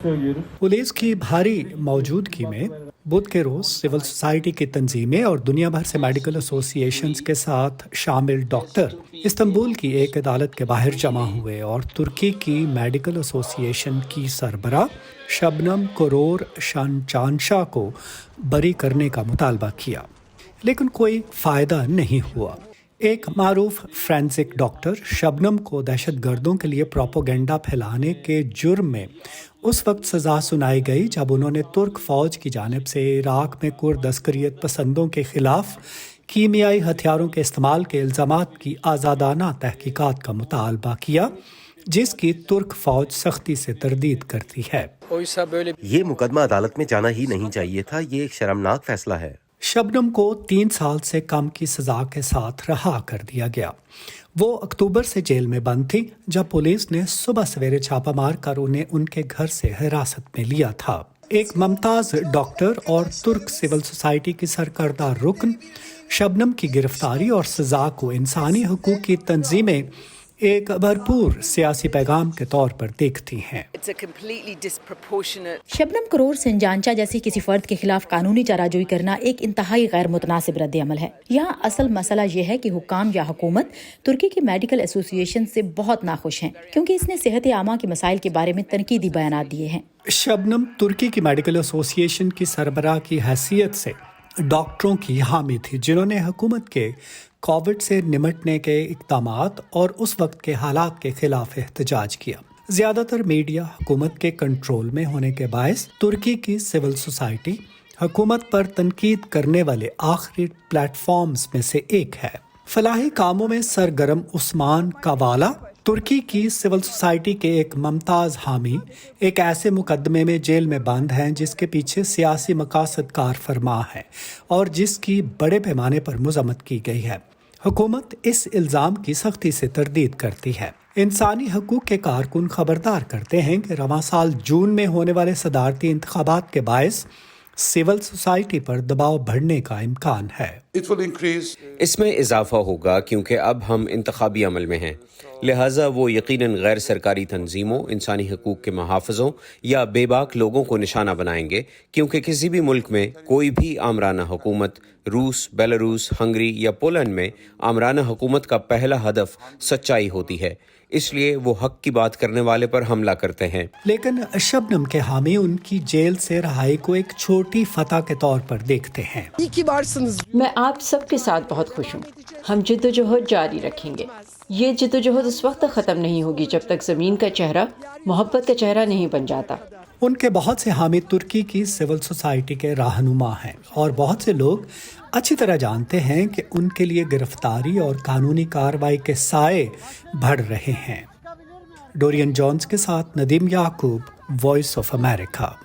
Police की भारी मौजूदगी में बुध के रोज सिविल सोसाइटी की तंजीमें और दुनिया भर से मेडिकल एसोसिएशंस के साथ शामिल डॉक्टर इस्तंबुल की एक अदालत के बाहर जमा हुए और तुर्की की मेडिकल एसोसिएशन की सरबराह शबनम कुरोर शानचांशा को बरी करने का मुतालबा किया, लेकिन कोई फ़ायदा नहीं हुआ। एक मारूफ फ्रेंसिक डॉक्टर शबनम को दहशतगर्दों के लिए प्रोपोगेंडा फैलाने के जुर्म में उस वक्त सज़ा सुनाई गई जब उन्होंने तुर्क फ़ौज की जानिब से इराक में कुर्द अस्करियत पसंदों के ख़िलाफ़ कीमियाई हथियारों के इस्तेमाल के इल्ज़ामात की आज़ादाना तहकीकात का मुतालबा किया, जिसकी तुर्क फ़ौज सख्ती से तरदीद करती है। ये मुकदमा अदालत में जाना ही नहीं चाहिए था, ये एक शर्मनाक फैसला है। शबनम को 3 साल से कम की सजा के साथ रहा कर दिया गया। वो अक्टूबर से जेल में बंद थी जब पुलिस ने सुबह सवेरे छापा मार कर उन्हें उनके घर से हिरासत में लिया था। एक मुमताज डॉक्टर और तुर्क सिविल सोसाइटी की सरकर्दा रुकन शबनम की गिरफ्तारी और सजा को इंसानी हकूक की तंजीमें एक भरपूर सियासी पैगाम के तौर पर देखती हैं। शबनम कुरोर शानचांशा जैसी किसी फर्द के खिलाफ कानूनी चाराजोई करना एक इंतहाई गैर मुतनासिब रद्द-ए-अमल है। यहाँ असल मसला ये है कि हुक्काम या हुकूमत तुर्की की मेडिकल एसोसिएशन से बहुत नाखुश हैं, क्योंकि इसने सेहत आमा के मसाइल के बारे में तनकीदी बयानात दिए हैं। शबनम तुर्की की मेडिकल एसोसिएशन की सरबराह की हैसियत से डॉक्टरों की हामी थी, जिन्होंने हुकूमत के कोविड से निमटने के इक़दामात और उस वक्त के हालात के खिलाफ एहतजाज किया। ज़्यादातर मीडिया हुकूमत के कंट्रोल में होने के बायस तुर्की की सिविल सोसाइटी हुकूमत पर तनकीद करने वाले आखिरी प्लेटफॉर्म्स में से एक है। फलाही कामों में सरगर्म उस्मान कावाला तुर्की की सिविल सोसाइटी के एक मुमताज़ हामी एक ऐसे मुकदमे में जेल में बंद हैं जिसके पीछे सियासी मकासद कार फरमा है और जिसकी बड़े पैमाने पर मज़म्मत की गई है। हुकूमत इस इल्ज़ाम की सख्ती से तरदीद करती है। इंसानी हकूक़ के कारकुन खबरदार करते हैं कि रवां साल जून में होने वाले सदारती इंतखाबात के बायस सिविल सोसाइटी पर दबाव बढ़ने का इम्कान है। इसमें इजाफा होगा क्योंकि अब हम इंतखाबी अमल में हैं, लिहाजा वो यकीनन गैर सरकारी तंजीमों, इंसानी हकूक़ के मुहाफ़िज़ों या बेबाक लोगों को निशाना बनाएंगे, क्योंकि किसी भी मुल्क में कोई भी आमराना हुकूमत, रूस, बेलारूस, हंगरी या पोलैंड में आमराना हुकूमत का पहला हदफ सच्चाई होती है, इसलिए वो हक की बात करने वाले पर हमला करते हैं। लेकिन शबनम के हामी उनकी जेल से रहाई को एक छोटी फतह के तौर पर देखते हैं। मैं आप सबके साथ बहुत खुश हूँ। हम जिद्दोजहद जारी रखेंगे। ये जिद्दोजहद उस वक्त ख़त्म नहीं होगी जब तक ज़मीन का चेहरा मोहब्बत का चेहरा नहीं बन जाता। उनके बहुत से हामी तुर्की की सिविल सोसाइटी के रहनुमा हैं और बहुत से लोग अच्छी तरह जानते हैं कि उनके लिए गिरफ्तारी और कानूनी कार्रवाई के साए बढ़ रहे हैं। डोरियन जॉन्स के साथ नदीम याकूब, वॉइस ऑफ अमेरिका।